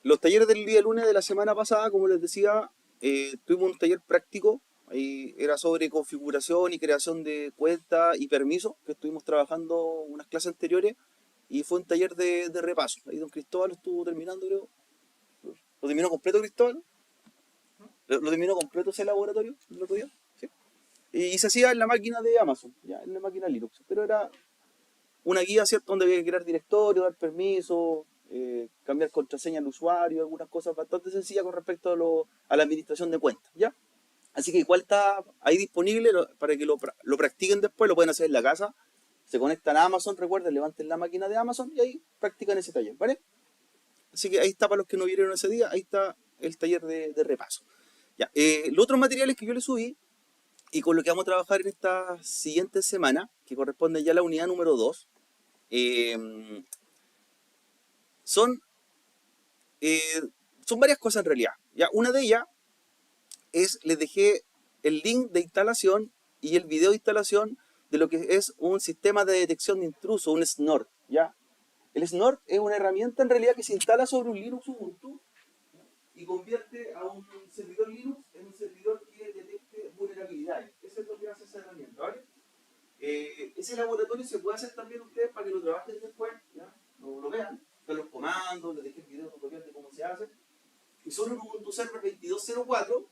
Los talleres del día lunes de la semana pasada, como les decía, tuvimos un taller práctico. Ahí era sobre configuración y creación de cuentas y permisos, que estuvimos trabajando unas clases anteriores. Y fue un taller de repaso. Ahí don Cristóbal lo estuvo terminando, creo. ¿Lo terminó completo, Cristóbal? ¿Lo terminó completo ese laboratorio el otro día? Sí. Y se hacía en la máquina de Amazon, ya, en la máquina Linux. Pero era una guía, ¿cierto? Donde había que crear directorio, dar permiso, cambiar contraseña al usuario, algunas cosas bastante sencillas con respecto a la administración de cuentas, ¿ya? Así que igual está ahí disponible para que lo practiquen después, lo pueden hacer en la casa, se conectan a Amazon, recuerden, levanten la máquina de Amazon y ahí practican ese taller, ¿vale? Así que ahí está para los que no vieron ese día, ahí está el taller de repaso. Ya, los otros materiales que yo les subí y con lo que vamos a trabajar en esta siguiente semana, que corresponde ya a la unidad número 2, eh, son, eh, son varias cosas en realidad. ¿Ya? Una de ellas les dejé el link de instalación y el video de instalación de lo que es un sistema de detección de intruso, un SNOR. ¿Ya? El SNOR es una herramienta en realidad que se instala sobre un Linux Ubuntu y convierte a un servidor Linux en un servidor que detecte vulnerabilidades. Eso es lo que hace esa herramienta, ¿vale? Ese laboratorio se puede hacer también ustedes para que lo trabajen después, ¿ya? Lo vean, con los comandos, les dejé el video tutorial de cómo se hace. Y son un Ubuntu Server 2204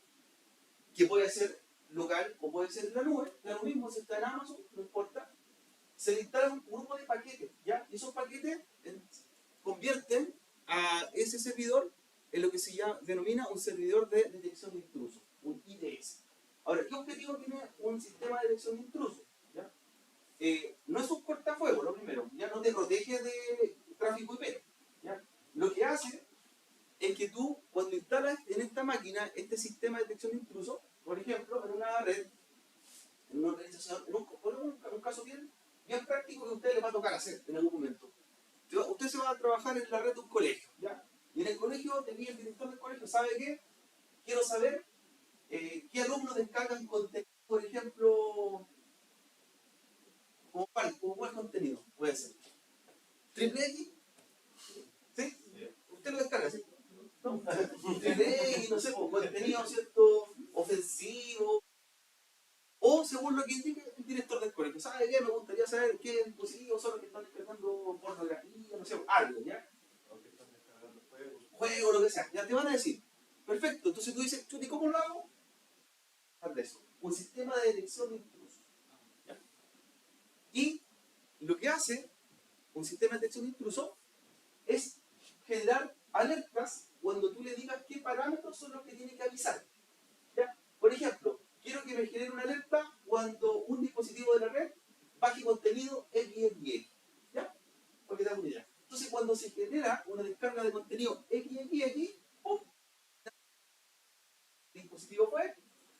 que puede ser local o puede ser en la nube, da lo mismo si está en Amazon, no importa. Se le instala un grupo de paquetes, ¿ya? Y esos paquetes convierten a ese servidor en lo que se denomina un servidor de detección de intrusos, un IDS. Ahora, ¿qué objetivo tiene un sistema de detección de intrusos? ¿Ya? No es un cortafuego, lo primero, ya no te protege de tráfico IP. ¿Ya? Lo que hace es que tú, cuando instalas en esta máquina este sistema de detección de intrusos, por ejemplo, en una red, en una organización, un caso bien práctico que a usted le va a tocar hacer en algún momento. Usted se va a trabajar en la red de un colegio, ¿ya? Y en el colegio tenía el director del colegio, ¿sabe qué? Quiero saber qué alumnos descargan contenido, por ejemplo, como cuál contenido puede ser. Triple X, ¿sí? Usted lo descarga, ¿sí? No. Triple X, no sé, contenido, ¿cierto? Ofensivo, o según lo que indique el director del colegio. ¿Sabe qué? Me gustaría saber qué dispositivos son los que están descargando pornografía, no sé, algo, ¿ya? O que están descargando juegos, lo que sea. Ya te van a decir. Perfecto. Entonces tú dices, chuti, ¿cómo lo hago? De eso. Un sistema de detección de intrusos. ¿Ya? Y lo que hace un sistema de detección de intrusos es generar alertas cuando tú le digas qué parámetros son los que tiene que avisar. ¿Ya? Por ejemplo, quiero que me genere una alerta cuando un dispositivo de la red baje contenido XXX. ¿Ya? Porque te hago una idea. Entonces, cuando se genera una descarga de contenido XXX, ¡pum! El dispositivo fue,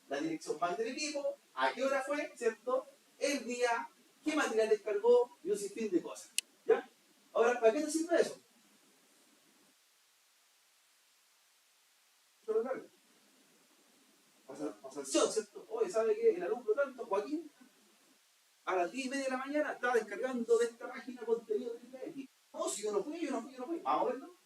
la dirección MAC del equipo, a qué hora fue, ¿cierto? El día, qué material descargó y un sinfín de cosas. ¿Ya? Ahora, ¿para qué te sirve eso? Para sanción, ¿cierto? Oye, ¿sabe qué? El alumno tanto, Joaquín, a las 10:30 de la mañana estaba descargando de esta página contenido de IPX. No, si yo no fui, yo no fui, yo no fui. Vamos a verlo.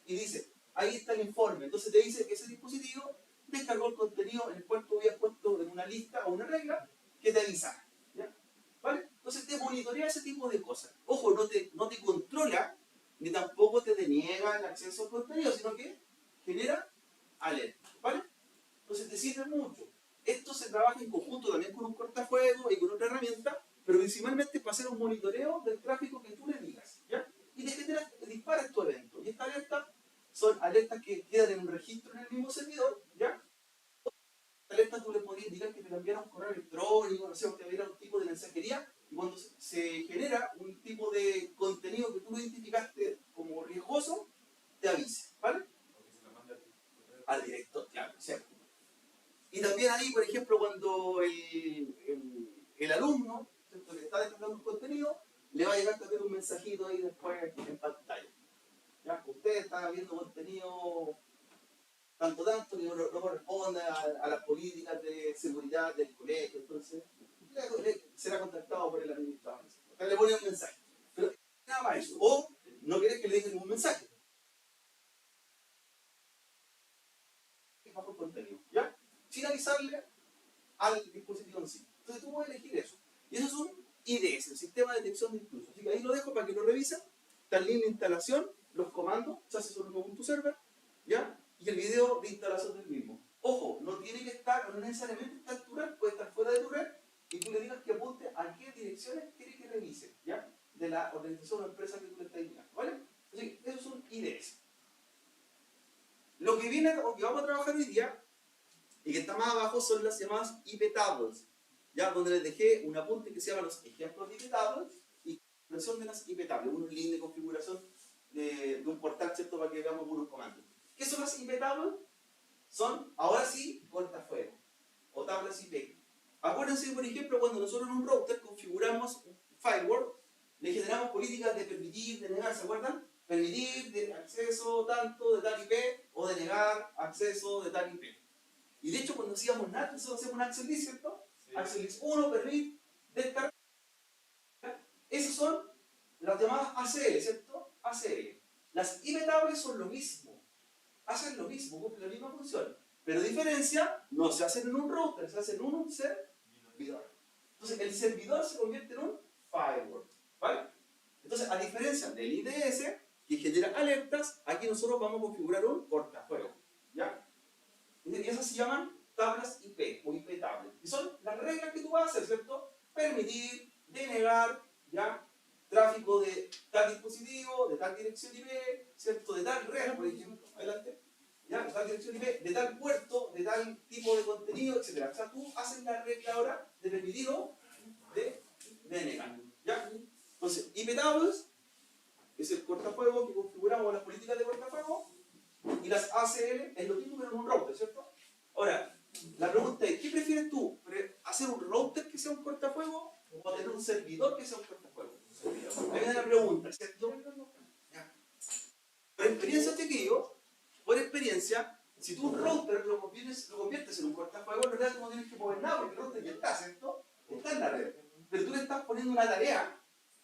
Y dice, ahí está el informe. Entonces te dice que ese dispositivo descargó el contenido en el cual tú habías puesto en una lista o una regla que te avisa. ¿Ya? ¿Vale? Entonces te monitorea ese tipo de cosas. Ojo, no te controla, ni tampoco te deniega el acceso al contenido, sino que genera alerta. ¿Vale? Entonces te sirve mucho. Esto se trabaja en conjunto también con un cortafuego y con otra herramienta, pero principalmente para hacer un monitoreo del tráfico que tú le digas, ¿ya? Y te genera, disparas tu evento. Y estas alertas son alertas que quedan en un registro en el mismo servidor, ¿ya? Alertas tú le podías indicar que te enviara un correo electrónico, no sé, o te enviara un tipo de mensajería, y cuando se genera un tipo de contenido que tú lo identificaste como riesgoso, te avise, ¿vale? Porque se la manda al director, claro, ¿cierto? Y también ahí, por ejemplo, cuando el alumno, ¿cierto?, que está descargando un contenido, le va a llegar también un mensajito ahí después en pantalla. ¿Ya? Usted está viendo contenido tanto que no corresponde a las políticas de seguridad del colegio, entonces será contactado por el administrador. Acá le pone un mensaje. Pero nada más eso. O no querés que le dejen un mensaje. contenido, ¿ya? Sin avisarle al dispositivo en sí. Entonces tú puedes elegir eso. Y eso es un IDS, el sistema de detección de intrusos. Así que ahí lo dejo para que lo revisen. Está el link de instalación, los comandos, se hace sobre un Ubuntu Server, ¿ya? Y el video de instalación del mismo. Ojo, no tiene que estar, no necesariamente está en tu red, puede estar fuera de tu red, y tú le digas que apunte a qué direcciones quiere que revise, ¿ya? De la organización o empresa que tú le estás indicando, ¿vale? Así que eso es un IDS. Lo que viene, o que vamos a trabajar hoy día, y que está más abajo, son las llamadas IP tables, ¿ya? Donde les dejé un apunte que se llama los ejemplos de IP tables y configuración de las IP tables, un link de configuración de un portal, ¿cierto? Para que veamos unos comandos. ¿Qué son las IP tables? Son, ahora sí, cortafuegos o tablas IP. Acuérdense, por ejemplo, cuando nosotros en un router configuramos un firewall, le generamos políticas de permitir, de negar, ¿se acuerdan? Permitir de acceso tanto de tal IP o de negar acceso de tal IP. Y de hecho, cuando hacíamos NAT, nosotros hacemos un access list, ¿cierto? Sí. Access list 1, permit, descargar. Esas son las llamadas ACL, ¿cierto? ACL. Las IP tables son lo mismo. Hacen lo mismo, cumplen la misma función. Pero diferencia, no se hacen en un router, se hacen en un servidor. Entonces, el servidor se convierte en un firewall, ¿vale? Entonces, a diferencia del IDS, que genera alertas, aquí nosotros vamos a configurar un cortafuegos, ¿ya? Y esas se llaman tablas IP o IP tablet. Y son las reglas que tú vas a hacer, ¿cierto? Permitir, denegar, ¿ya? Tráfico de tal dispositivo, de tal dirección IP, ¿cierto? De tal red, por ejemplo, adelante, ¿ya? De tal dirección IP, de tal puerto, de tal tipo de contenido, etc. O sea, tú haces la regla ahora de permitir o de denegar, ¿ya? Entonces, IP tables es el cortafuegos que configuramos las políticas de cortafuegos, y las ACL es lo mismo pero en un router, ¿cierto? Ahora, la pregunta es, ¿qué prefieres tú? ¿Hacer un router que sea un cortafuegos o tener un servidor que sea un cortafuegos? Ahí viene la pregunta, ¿cierto? Por experiencia, chiquillos, por experiencia, si tú un router lo conviertes en un cortafuegos, en realidad tú no tienes que mover nada porque el router ya está, ¿cierto? Está en la red. Pero tú le estás poniendo una tarea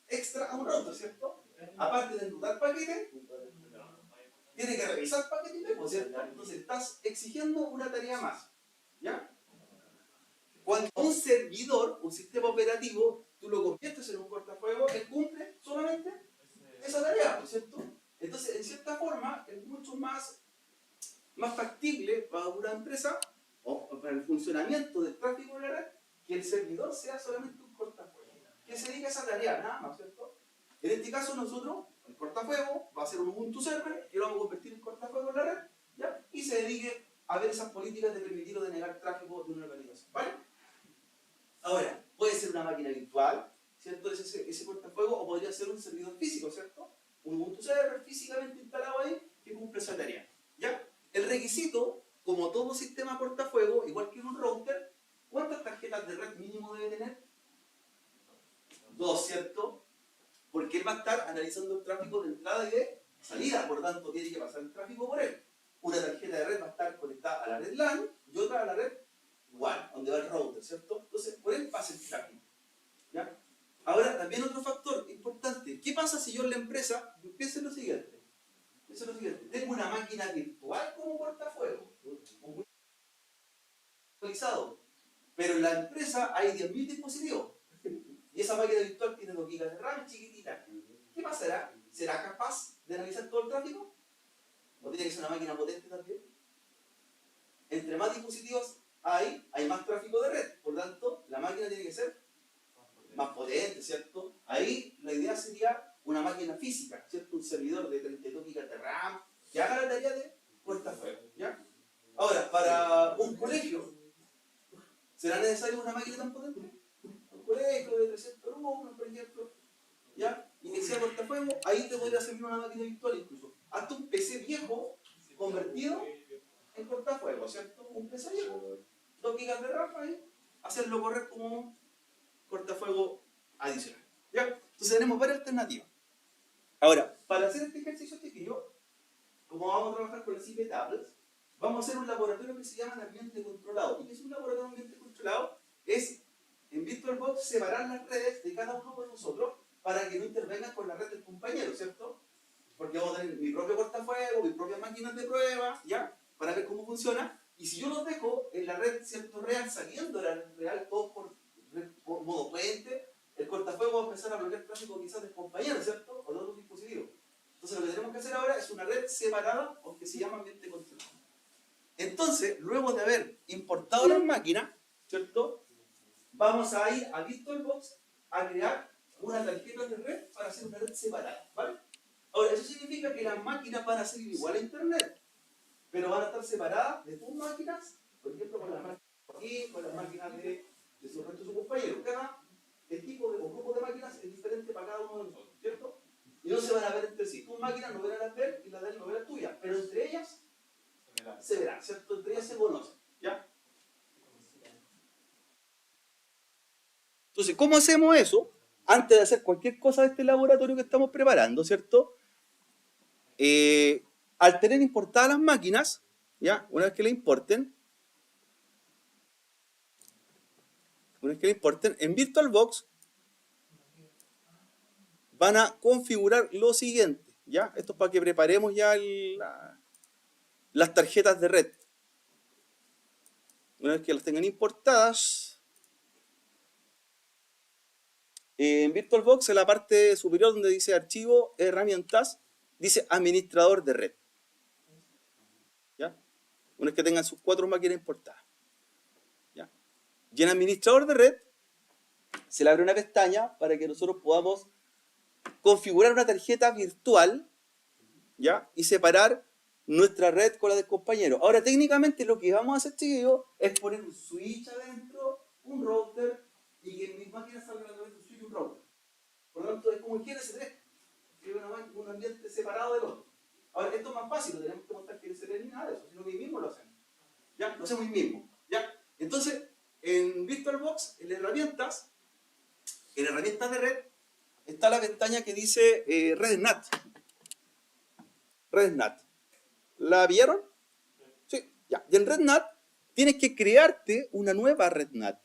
extra a un router, ¿cierto? Aparte de enrutar paquetes, tiene que revisar paquetes, ¿cierto? Entonces estás exigiendo una tarea más, ¿ya? Cuando un servidor, un sistema operativo, tú lo conviertes en un cortafuegos, él cumple solamente esa tarea, ¿cierto? Entonces, en cierta forma, es mucho más factible para una empresa o para el funcionamiento del tráfico de la red que el servidor sea solamente un cortafuegos, que se dedique a esa tarea, nada más, ¿cierto? En este caso, nosotros, el cortafuegos va a ser un Ubuntu Server que lo vamos a convertir en cortafuegos en la red, ¿ya? Y se dedique a ver esas políticas de permitir o de negar tráfico de una organización, ¿vale? Ahora, puede ser una máquina virtual, ¿cierto? Ese cortafuegos, o podría ser un servidor físico, ¿cierto? Un Ubuntu Server físicamente instalado ahí que cumple esa tarea, ¿ya? El requisito, como todo sistema cortafuegos, igual que en un router, ¿cuántas tarjetas de red mínimo debe tener? 2, ¿cierto? Porque él va a estar analizando el tráfico de entrada y de salida, por lo tanto tiene que pasar el tráfico por él. Una tarjeta de red va a estar conectada a la red LAN y otra a la red WAN, donde va el router, ¿cierto? Entonces, por él pasa el tráfico, ¿ya? Ahora, también otro factor importante, ¿qué pasa si yo en la empresa, piensen lo siguiente, tengo una máquina virtual como cortafuegos, muy actualizado, pero en la empresa hay 10.000 dispositivos, y esa máquina virtual tiene 2 GB de RAM chiquitita. ¿Qué pasará? ¿Será capaz de analizar todo el tráfico? ¿O tiene que ser una máquina potente también? Entre más dispositivos hay más tráfico de red. Por lo tanto, la máquina tiene que ser más potente, ¿cierto? Ahí la idea sería una máquina física, ¿cierto? Un servidor de 32 GB de RAM que haga la tarea de cortafuegos, ¿ya? Ahora, para un colegio, ¿será necesario una máquina tan potente? Un colegio de 300 alumnos, por ejemplo, ¿ya? Y que sea cortafuegos, ahí te podría servir una máquina virtual incluso. Hasta un PC viejo convertido en cortafuegos, ¿cierto? Un PC viejo, 2 GB de RAM ahí, hacerlo correr como un cortafuegos adicional, ¿ya? Entonces tenemos varias alternativas. Ahora, para hacer este ejercicio chiquillo, como vamos a trabajar con las IP tablets, vamos a hacer un laboratorio que se llama ambiente controlado. ¿Y qué es un laboratorio de ambiente controlado? Es en VirtualBox separar las redes de cada uno de nosotros para que no intervengan con la red del compañero, ¿cierto? Porque vamos a tener mi propio cortafuegos, mis propias máquinas de prueba, ¿ya? Para ver cómo funciona. Y si yo los dejo en la red, ¿cierto? Real, saliendo de la red real, todos por modo puente, el cortafuegos va a empezar a bloquear tráfico quizás de compañeros, ¿cierto? O de otros dispositivos. Entonces lo que tenemos que hacer ahora es una red separada, o que se llama ambiente controlado. Entonces, luego de haber importado las máquinas, ¿cierto? Vamos a ir a VirtualBox a crear una tarjeta de red para hacer una red separada, ¿vale? Ahora, eso significa que las máquinas van a ser igual a Internet, pero van a estar separadas de tus máquinas, por ejemplo, con las máquinas aquí, con las máquinas de su resto de sus compañeros. Cada tipo de, o grupo de máquinas es diferente para cada uno de nosotros, ¿cierto? Y no se van a ver entre sí. Tus máquinas no verán las de él y las de él no verán las tuyas, pero entre ellas se verán, ¿cierto? Entre ellas se conocen, ¿ya? Entonces, ¿cómo hacemos eso? Antes de hacer cualquier cosa de este laboratorio que estamos preparando, ¿cierto? Al tener importadas las máquinas, ¿ya? Una vez que le importen, en VirtualBox van a configurar lo siguiente, ¿ya? Esto es para que preparemos ya las tarjetas de red. Una vez que las tengan importadas, en VirtualBox, en la parte superior donde dice archivo, herramientas, dice administrador de red. ¿Ya? Una vez que tengan sus 4 máquinas importadas. ¿Ya? Y en administrador de red se le abre una pestaña para que nosotros podamos configurar una tarjeta virtual, ¿ya? Y separar nuestra red con la del compañero. Ahora, técnicamente lo que vamos a hacer, chiquillos, es poner un switch adentro, un router, y que en mis máquinas salgan a través de un switch y un router. Por lo tanto, es como el GNS3, que es un ambiente separado del otro. Ahora, esto es más fácil, no tenemos que montar GNS3 ni nada de eso, sino que mismo lo hacemos. ¿Ya? Lo hacemos hoy mismo. ¿Ya? Entonces, en VirtualBox, en herramientas de red, está la pestaña que dice RedNat. RedNat. ¿La vieron? Sí, ya. Y en RedNat tienes que crearte una nueva RedNat.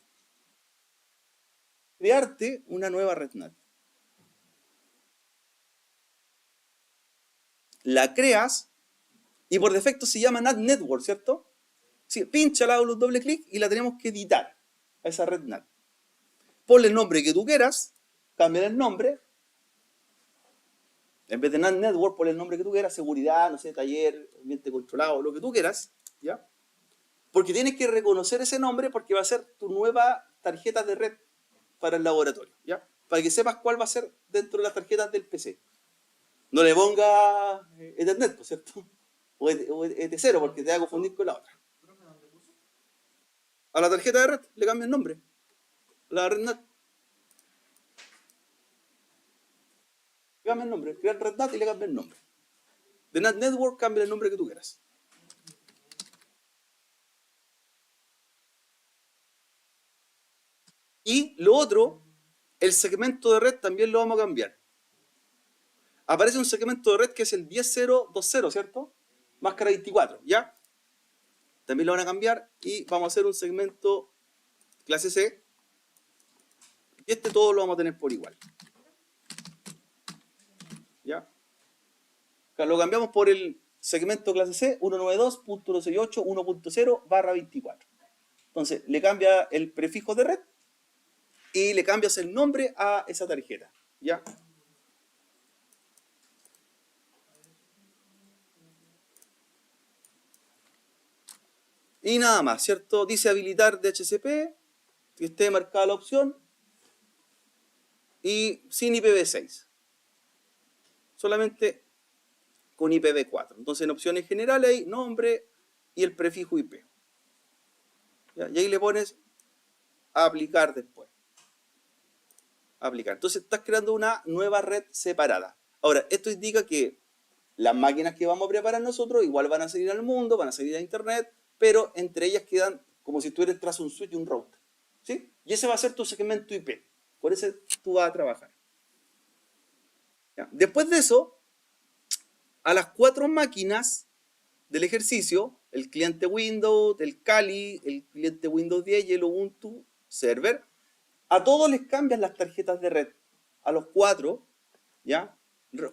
La creas y por defecto se llama NAT Network, ¿cierto? Sí, pínchala o doble clic y la tenemos que editar a esa RedNat. Ponle el nombre que tú quieras, cambia el nombre. En vez de NAT Network, ponle el nombre que tú quieras, seguridad, no sé, taller, ambiente controlado, lo que tú quieras, ¿ya? Porque tienes que reconocer ese nombre porque va a ser tu nueva tarjeta de red para el laboratorio, ¿ya? Para que sepas cuál va a ser dentro de las tarjetas del PC. No le ponga Ethernet, ¿cierto? O ET0, porque te va a confundir con la otra. A la tarjeta de red le cambia el nombre. La RedNat. Le cambia el nombre. Crea RedNat y le cambia el nombre. De NAT Network cambia el nombre que tú quieras. Y lo otro, el segmento de red también lo vamos a cambiar. Aparece un segmento de red que es el 10.0.20, ¿cierto? Máscara 24, ¿ya? También lo van a cambiar y vamos a hacer un segmento clase C. Y este todo lo vamos a tener por igual. ¿Ya? Acá lo cambiamos por el segmento clase C 192.168.1.0/24. Entonces, le cambia el prefijo de red y le cambias el nombre a esa tarjeta. ¿Ya? Y nada más, ¿cierto? Dice habilitar DHCP, que esté marcada la opción, y sin IPv6. Solamente con IPv4. Entonces en opciones generales hay nombre y el prefijo IP. ¿Ya? Y ahí le pones aplicar después. Aplicar. Entonces estás creando una nueva red separada. Ahora, esto indica que las máquinas que vamos a preparar nosotros igual van a salir al mundo, van a salir a internet, pero entre ellas quedan como si tú entras un switch y un router. ¿Sí? Y ese va a ser tu segmento IP. Por eso tú vas a trabajar. ¿Ya? Después de eso, a las 4 máquinas del ejercicio, el cliente Windows, el Kali, el cliente Windows 10 y el Ubuntu Server, a todos les cambian las tarjetas de red. A los 4, ¿ya?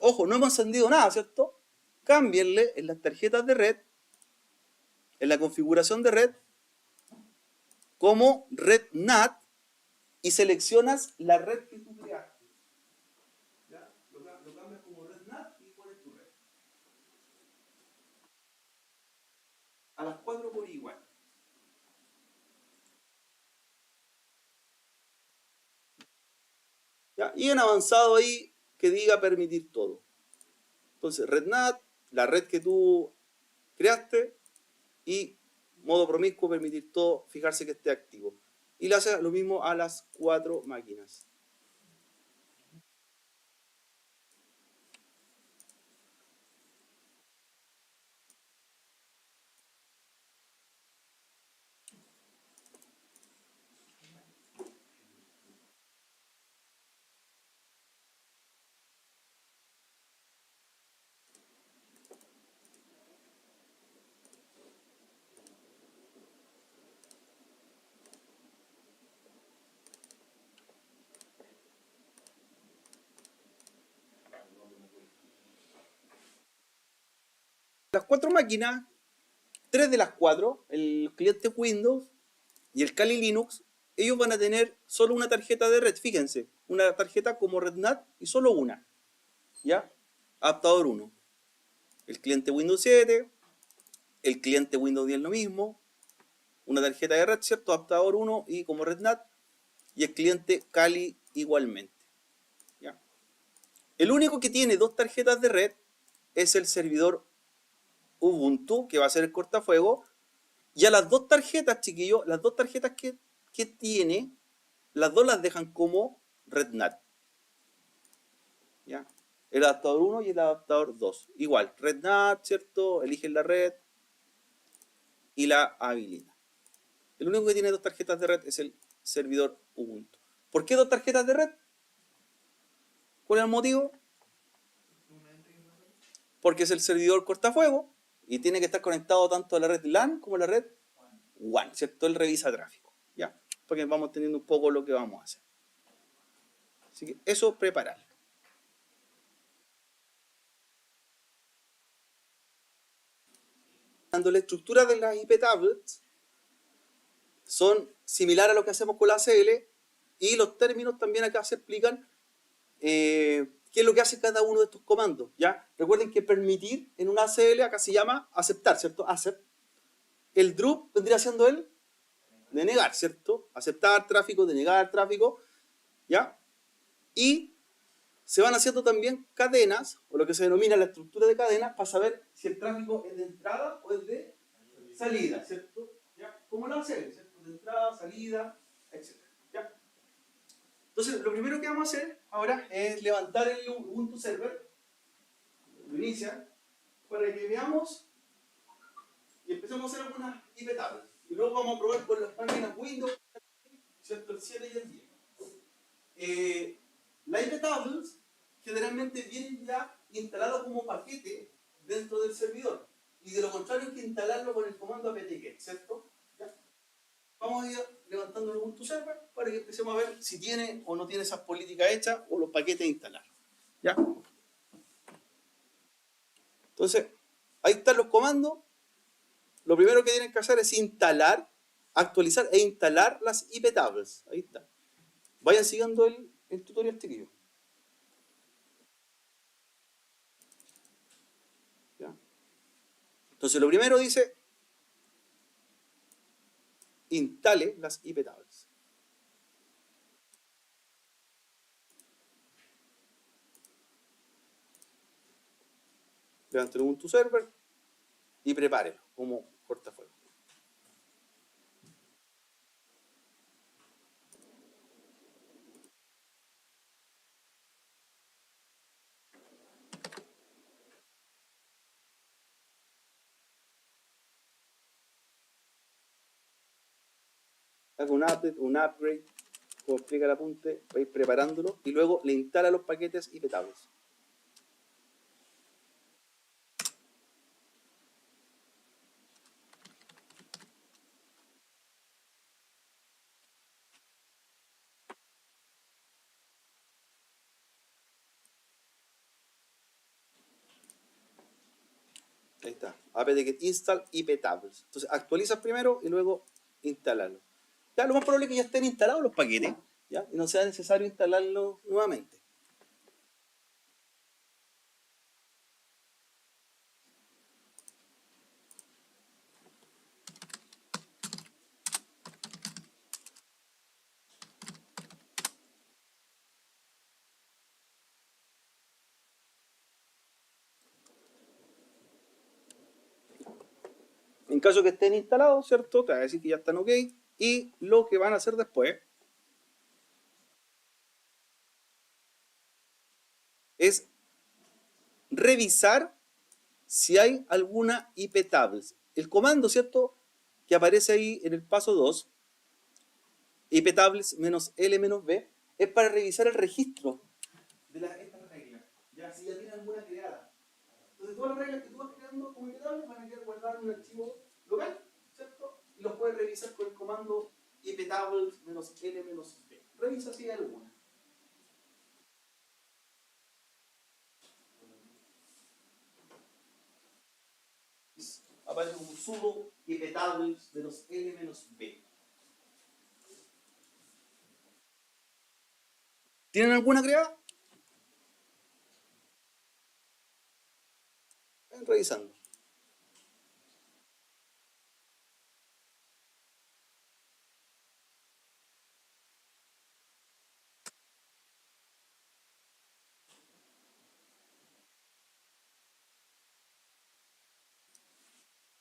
Ojo, no hemos encendido nada, ¿cierto? Cámbienle en las tarjetas de red en la configuración de red como red NAT y seleccionas la red que tú creaste. ¿Ya? Lo cambias como red NAT y pones tu red. A las 4 por igual. ¿Ya? Y en avanzado ahí que diga permitir todo. Entonces, red NAT, la red que tú creaste, y modo promiscuo, permitir todo, fijarse que esté activo. Y le hace lo mismo a las 4 máquinas. Las 4 máquinas, 3 de las 4, el cliente Windows y el Kali Linux, ellos van a tener solo una tarjeta de red, fíjense, una tarjeta como RedNAT y solo una, ¿ya? Adaptador 1. El cliente Windows 7, el cliente Windows 10 lo mismo, una tarjeta de red, ¿cierto? Adaptador 1 y como RedNAT, y el cliente Kali igualmente, ¿ya? El único que tiene dos tarjetas de red es el servidor Ubuntu, que va a ser el cortafuego, y a las dos tarjetas, chiquillos, las dos tarjetas que tiene, las dos las dejan como RedNAT, ¿ya? El adaptador 1 y el adaptador 2. Igual, RedNAT, ¿cierto? Eligen la red y la habilitan. El único que tiene dos tarjetas de red es el servidor Ubuntu. ¿Por qué dos tarjetas de red? ¿Cuál es el motivo? Porque es el servidor cortafuego y tiene que estar conectado tanto a la red LAN como a la red WAN, ¿cierto? Él revisa tráfico, ¿ya? Porque vamos teniendo un poco lo que vamos a hacer. Así que eso, prepararlo. Cuando la estructura de las IP tablets son similares a lo que hacemos con la ACL y los términos también acá se explican qué es lo que hace cada uno de estos comandos, ¿ya? Recuerden que permitir en una ACL acá se llama aceptar, ¿cierto? Accept. El drup vendría siendo el denegar, ¿cierto? Aceptar tráfico, denegar tráfico, ¿ya? Y se van haciendo también cadenas, o lo que se denomina la estructura de cadenas, para saber si el tráfico es de entrada o es de salida, ¿cierto? ¿Ya? Como la ACL, ¿cierto? De entrada, salida, etc. ¿Ya? Entonces, lo primero que vamos a hacer ahora es levantar el Ubuntu Server, lo inicia, para que veamos y empecemos a hacer algunas IP tables. Y luego vamos a probar con las páginas Windows, ¿cierto? El 7 y el 10. Las IP tables generalmente vienen ya instalados como paquete dentro del servidor. Y de lo contrario hay que instalarlo con el comando apt-get, ¿cierto? ¿Ya? Vamos a ir levantando el Ubuntu Server para que empecemos a ver si tiene o no tiene esas políticas hechas o los paquetes instalados. ¿Ya? Entonces, ahí están los comandos. Lo primero que tienen que hacer es instalar, actualizar e instalar las IP tables. Ahí está. Vayan siguiendo el tutorial, chiquillo. ¿Ya? Entonces, lo primero dice, instale las IP tables. Levante el Ubuntu Server y prepárelo como cortafuego. Haga un upgrade, como explica el apunte, va a ir preparándolo y luego le instala los paquetes IP tables. Ahí está. apt-get install iptables. Entonces actualizas primero y luego instalarlo. Ya lo más probable es que ya estén instalados los paquetes, ¿ya? Y no sea necesario instalarlos nuevamente. En caso que estén instalados, ¿cierto? Te va a decir que ya están ok. Y lo que van a hacer después es revisar si hay alguna iptables. El comando, ¿cierto? Que aparece ahí en el paso 2, iptables-l-b, es para revisar el registro de estas reglas. Ya, si ya tiene alguna creada. Entonces, todas las reglas que tú vas creando como iptables van a quedar guardadas en un archivo local, ¿cierto? Y los puedes revisar con el comando iptables-l-b. Revisa si hay alguna. Aparece como sudo iptables-l-b. ¿Tienen alguna creada? Ven revisando.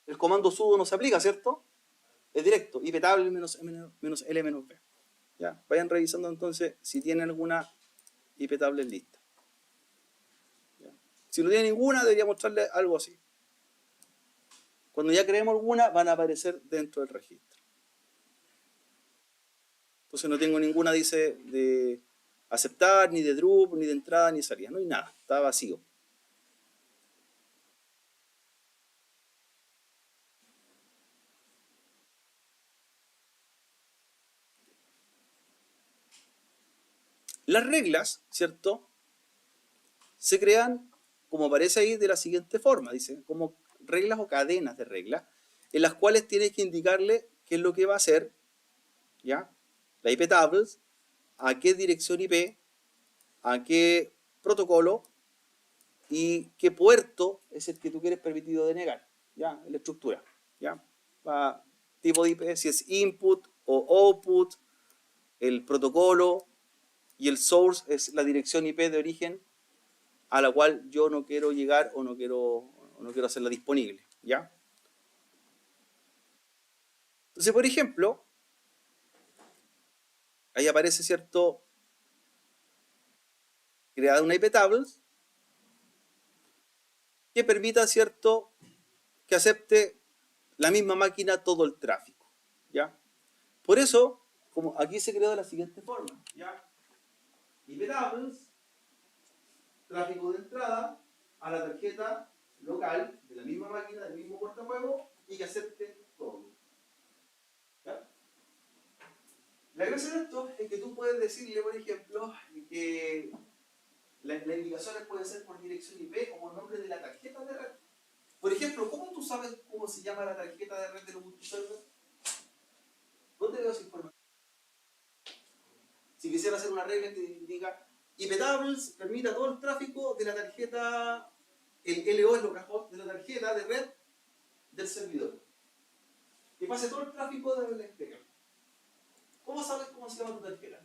El comando sudo no se aplica, ¿cierto? Es directo, iptable-l-b. Ya, vayan revisando entonces si tienen alguna iptable lista. ¿Ya? Si no tiene ninguna, debería mostrarle algo así. Cuando ya creemos alguna, van a aparecer dentro del registro. Entonces no tengo ninguna, dice, de aceptar, ni de drop, ni de entrada, ni de salida. No hay nada, está vacío. Las reglas, ¿cierto? Se crean, como aparece ahí, de la siguiente forma. Dice, como reglas o cadenas de reglas, en las cuales tienes que indicarle qué es lo que va a hacer, ¿ya? La iptables, a qué dirección IP, a qué protocolo y qué puerto es el que tú quieres permitido denegar, ¿ya? En la estructura, ¿ya? Tipo de IP, si es input o output, el protocolo y el source es la dirección IP de origen a la cual yo no quiero llegar o no quiero hacerla disponible, ¿ya? Entonces, por ejemplo, ahí aparece, ¿cierto? Creada una iptables que permita, ¿cierto? Que acepte la misma máquina todo el tráfico, ¿ya? Por eso, como aquí se creó de la siguiente forma, ¿ya? iptables, tráfico de entrada a la tarjeta local de la misma máquina, del mismo portafuegos y que acepte todo, ¿ya? La gracia de esto es que tú puedes decirle, por ejemplo, que las indicaciones pueden ser por dirección IP o por nombre de la tarjeta de red. Por ejemplo, ¿cómo tú sabes cómo se llama la tarjeta de red del Ubuntu Server? ¿Dónde veo esa información? Si quisiera hacer una regla que indica iptables permita todo el tráfico de la tarjeta, el LO es localhost de la tarjeta de red del servidor. Que pase todo el tráfico del exterior. ¿Cómo sabes cómo se llama tu tarjeta?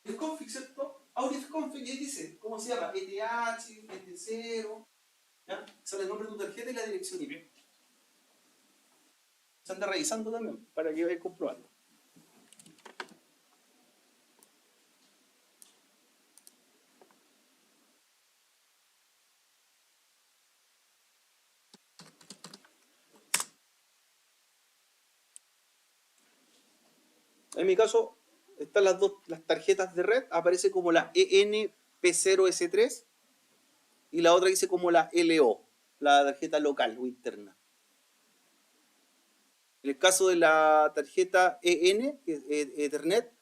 El config, ¿cierto? Audit config y ahí dice cómo se llama, ETH, ET0, ¿ya? Sale el nombre de tu tarjeta y la dirección IP. Se anda revisando también para que vayas comprobando. En mi caso, están las tarjetas de red, aparece como la ENP0S3 y la otra dice como la LO, la tarjeta local o interna. En el caso de la tarjeta EN, que es Ethernet,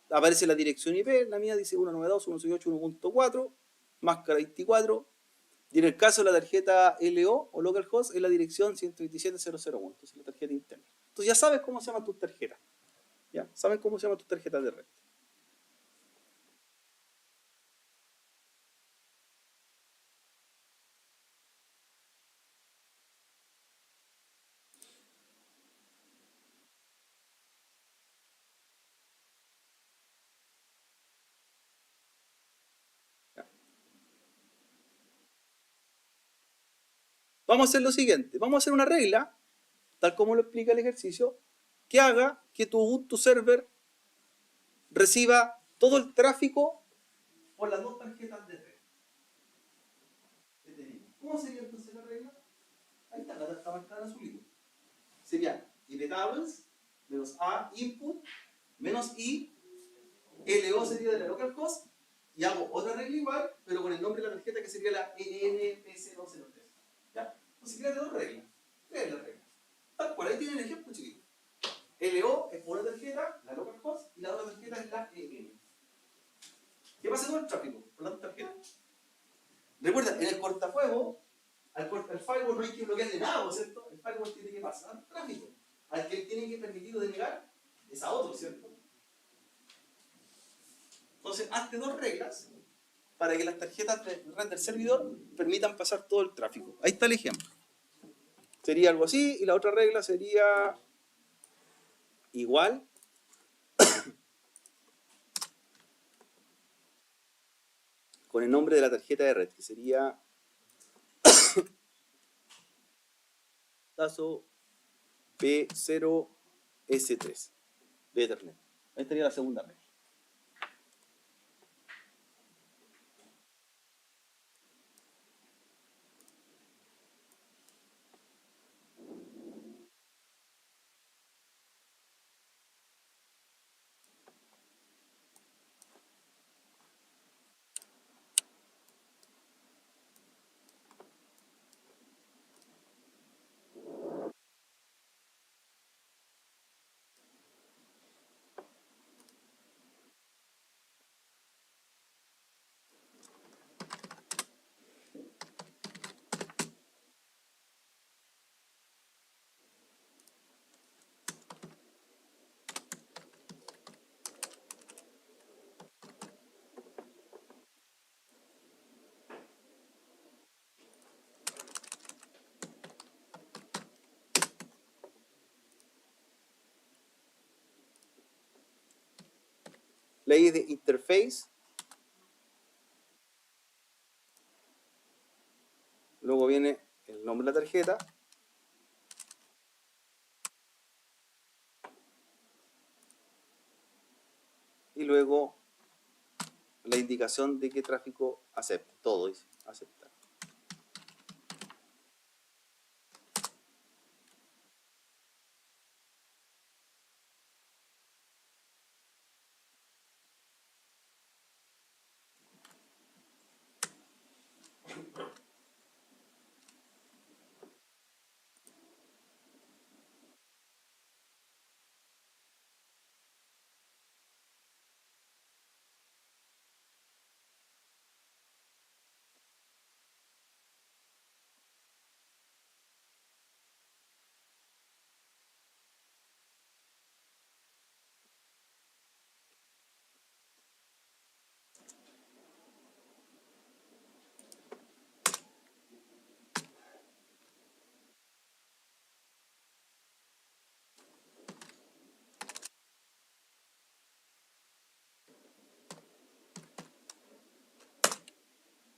aparece la dirección IP, la mía dice 192.168.1.4, máscara 24. Y en el caso de la tarjeta LO o localhost es la dirección 127.0.0.1. Entonces la tarjeta interna. Entonces ya sabes cómo se llaman tus tarjetas. ¿Ya? Saben cómo se llaman tus tarjetas de red. ¿Ya? Vamos a hacer lo siguiente. Vamos a hacer una regla, tal como lo explica el ejercicio, que haga que tu Ubuntu server reciba todo el tráfico por las dos tarjetas de red. ¿Cómo sería entonces la regla? Ahí está, la está marcada en azulito. Sería iptables menos a input menos i LO sería de la localhost y hago otra regla igual, pero con el nombre de la tarjeta que sería la ENP003. ¿Ya? Entonces créate dos reglas. Créate la regla. Tal cual, ahí tienen el ejemplo chiquito. LO es una tarjeta, la localhost, y la otra tarjeta es la EN. ¿Qué pasa con el tráfico? Por las tarjetas. Recuerda, en el cortafuego, al firewall no hay que bloquearle nada, ¿cierto? El firewall tiene que pasar tráfico. Al que él tiene que permitir o denegar es a otro, ¿cierto? Entonces, hazte dos reglas para que las tarjetas de red del servidor permitan pasar todo el tráfico. Ahí está el ejemplo. Sería algo así, y la otra regla sería igual con el nombre de la tarjeta de red, que sería caso P0S3 de Ethernet. Ahí estaría la segunda regla. Ley de interface. Luego viene el nombre de la tarjeta. Y luego la indicación de qué tráfico acepta. Todo dice aceptar.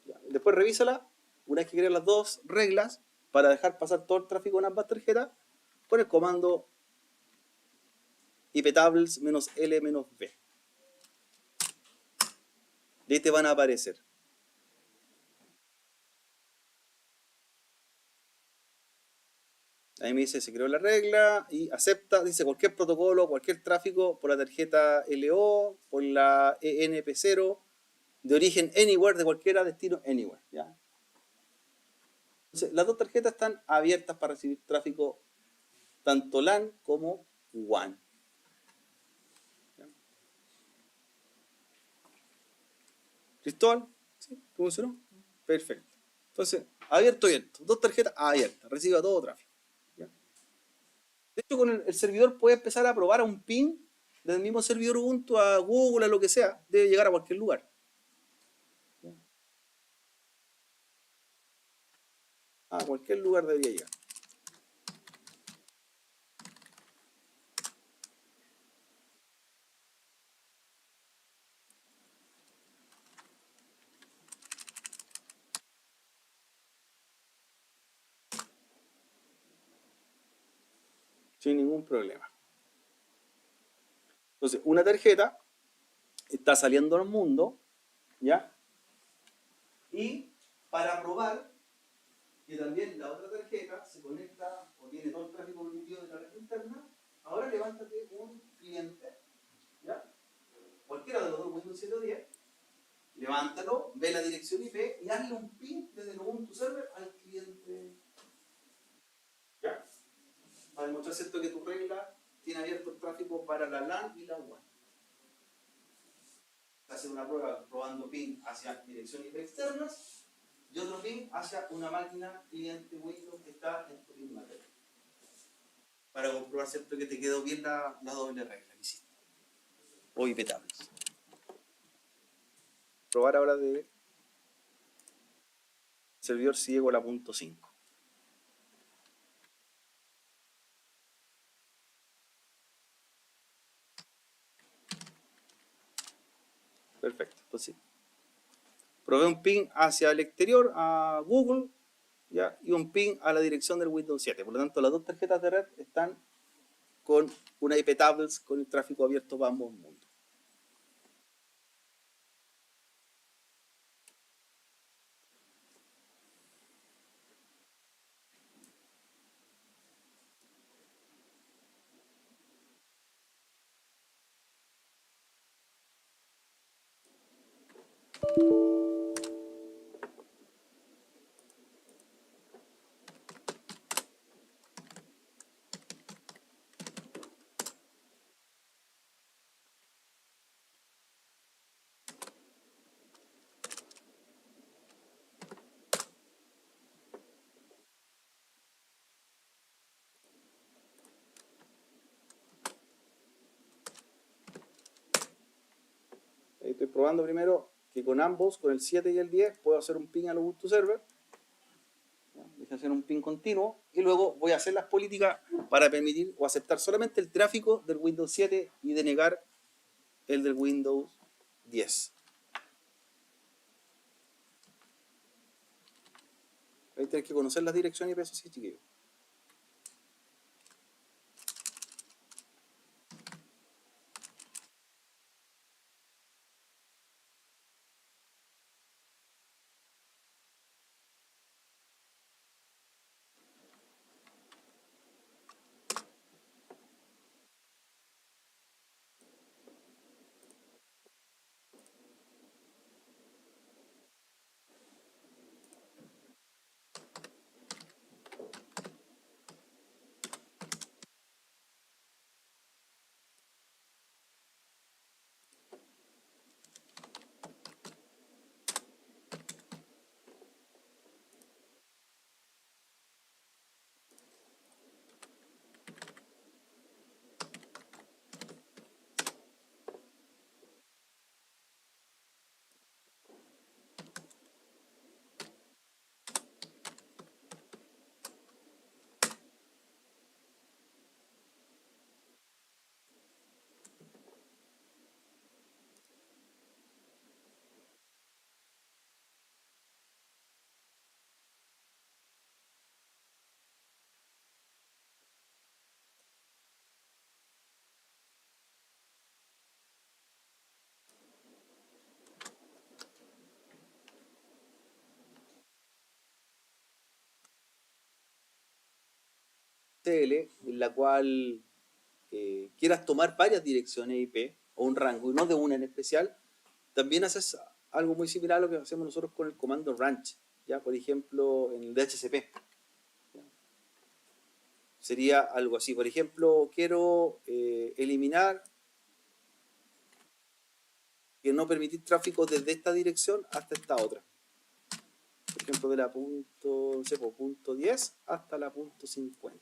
Ya. Después revísala. Una vez que creas las dos reglas para dejar pasar todo el tráfico en ambas tarjetas, con el comando iptables-l-v. Y ahí te van a aparecer. Ahí me dice, se creó la regla y acepta, dice cualquier protocolo, cualquier tráfico por la tarjeta LO, por la ENP0, de origen anywhere, de cualquiera, destino anywhere. ¿Ya? Entonces, las dos tarjetas están abiertas para recibir tráfico tanto LAN como WAN. ¿Ya? ¿Cristóbal? ¿Sí? ¿Funcionó? Perfecto. Entonces, abierto, abierto. Dos tarjetas abiertas. Reciba todo tráfico. ¿Ya? De hecho, con el servidor puede empezar a probar a un ping del mismo servidor Ubuntu a Google, a lo que sea. Debe llegar a cualquier lugar. ¿Ya? A cualquier lugar debería llegar. Sin ningún problema. Entonces, una tarjeta está saliendo al mundo, ¿ya? Y para probar que también la otra tarjeta se conecta o tiene todo el tráfico permitido de la red interna, ahora levántate un cliente, ¿ya? Cualquiera de los dos, Windows 7 o 10, levántalo, ve la dirección IP y hazle un ping desde el Ubuntu Server al cliente, ¿ya? Para demostrar, ¿cierto?, que tu regla tiene abierto el tráfico para la LAN y la WAN. Hacer una prueba probando ping hacia dirección IP externas y otro ping hacia una máquina cliente Windows que está en tu misma red. Para comprobar, ¿cierto?, que te quedó bien la doble regla que hiciste. O IP tables. Probar ahora de servidor si llego a la punto 5. Perfecto, entonces probé un ping hacia el exterior, a Google, ¿ya? Y un ping a la dirección del Windows 7. Por lo tanto, las dos tarjetas de red están con una IP tables con el tráfico abierto para ambos mundos. Estoy probando primero que con ambos, con el 7 y el 10, puedo hacer un ping al Ubuntu Server. Voy a hacer un ping continuo y luego voy a hacer las políticas para permitir o aceptar solamente el tráfico del Windows 7 y denegar el del Windows 10. Ahí tienes que conocer las direcciones IP, eso sí, chiquillos. TL, en la cual quieras tomar varias direcciones IP o un rango y no de una en especial, también haces algo muy similar a lo que hacemos nosotros con el comando ranch, ya por ejemplo en el DHCP. Sería algo así, por ejemplo, quiero eliminar que no permitir tráfico desde esta dirección hasta esta otra. Por ejemplo, de la punto, no sé, punto 10 hasta la punto 50.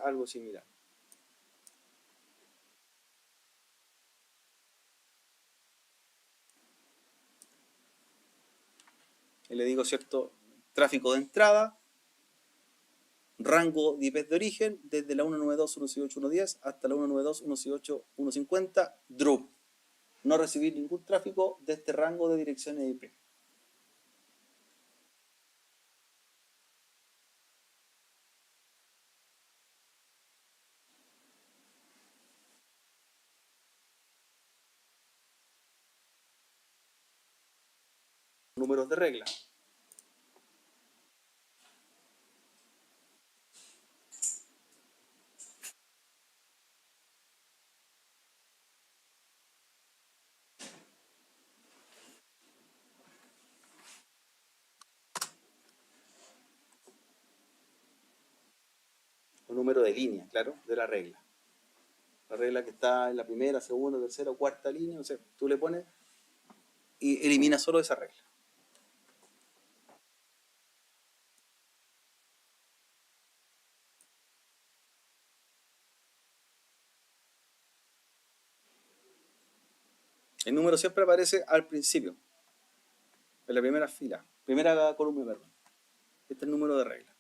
Algo similar. Y le digo, ¿cierto? Tráfico de entrada, rango de IPs de origen, desde la 192.168.110 hasta la 192.168.150, drop. No recibir ningún tráfico de este rango de direcciones de IP. Números de regla. O número de línea, claro, de la regla. La regla que está en la primera, segunda, tercera o cuarta línea, o sea, tú le pones y eliminas solo esa regla. El número siempre aparece al principio, en la primera fila, primera columna, perdón. Este es el número de regla.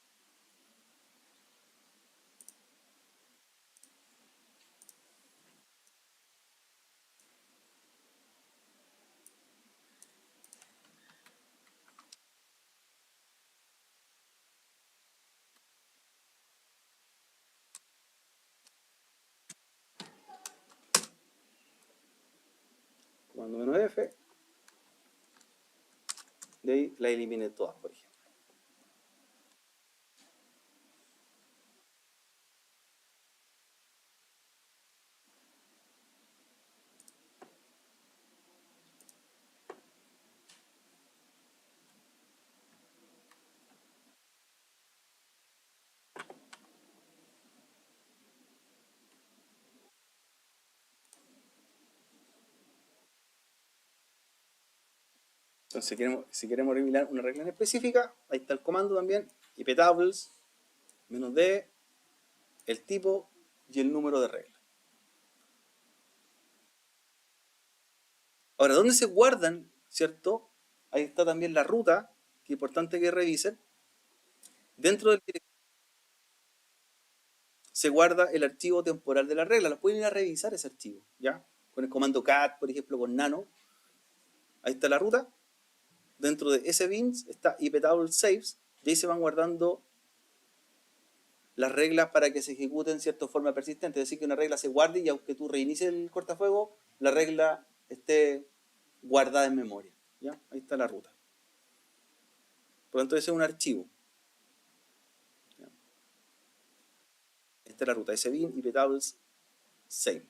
Comando menos F, de ahí la eliminé todas, por ejemplo. Entonces, si queremos eliminar una regla en específica, ahí está el comando también, iptables, menos D, el tipo y el número de regla. Ahora, ¿dónde se guardan, cierto? Ahí está también la ruta, que es importante que revisen. Dentro del directorio se guarda el archivo temporal de la regla. Lo pueden ir a revisar ese archivo, ¿ya? Con el comando cat, por ejemplo, con nano. Ahí está la ruta. Dentro de ese bins está iptable saves y ahí se van guardando las reglas para que se ejecuten cierta forma persistente. Es decir, que una regla se guarde y aunque tú reinicies el cortafuego, la regla esté guardada en memoria. ¿Ya? Ahí está la ruta. Por lo tanto, ese es un archivo. ¿Ya? Esta es la ruta. Sbin iptables save.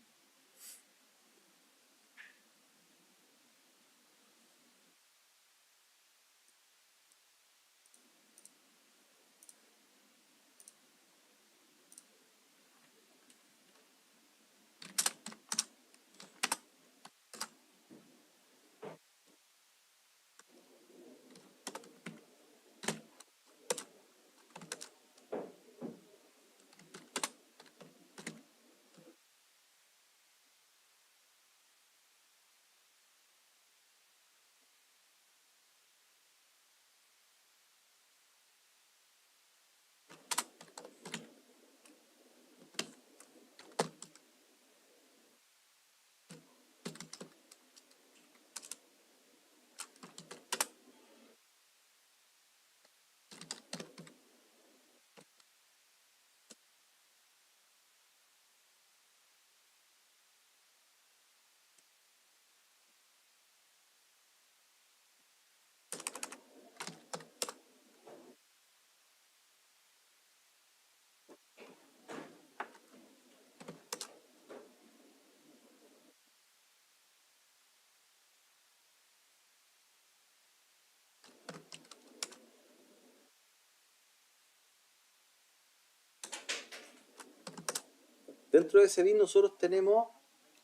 Dentro de ese bin nosotros tenemos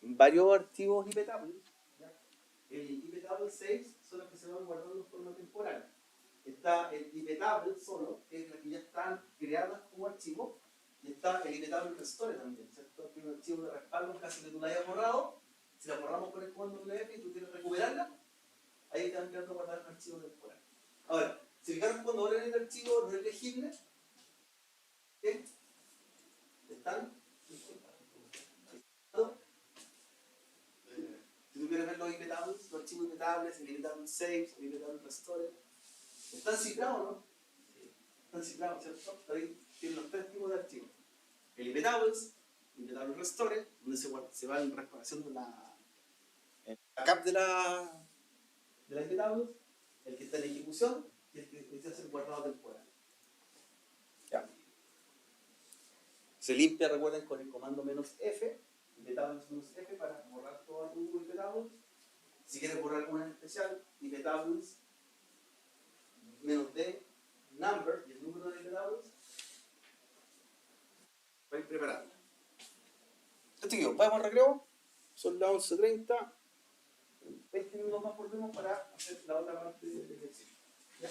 varios archivos iptables, el iptable saves son las que se van guardando en forma temporal. Está el iptable solo, que es las que ya están creadas como archivo, y está el iptable restore también, ¿cierto? Que es un archivo de respaldo en caso de que tú la hayas borrado. Si la borramos con el comando WF y tú quieres recuperarla, ahí te van quedando guardar un archivo temporal. Ahora, si fijaron cuando abren el archivo no es legible, ¿qué? ¿Están? Si tú quieres ver los iptables, los archivos iptables, el iptable saves, el iptable restore, ¿están cifrados o no? Están cifrados, ¿cierto? Ahí tienen los tres tipos de archivos. El iptables, el iptable restore, donde se va haciendo el backup de la iptables, el que está en ejecución y el que se hace el guardado temporal. Ya. Se limpia, recuerden, con el comando "-f", iptables "-f", para borrar todo tu iptables. Si quieres borrar una en especial, iptables "-d", number, y el número de iptables, para ir preparando. Chiquillos, vamos al recreo. Son las 11:30. 20 minutos más volvemos para hacer la otra parte del ejercicio. ¿Ya?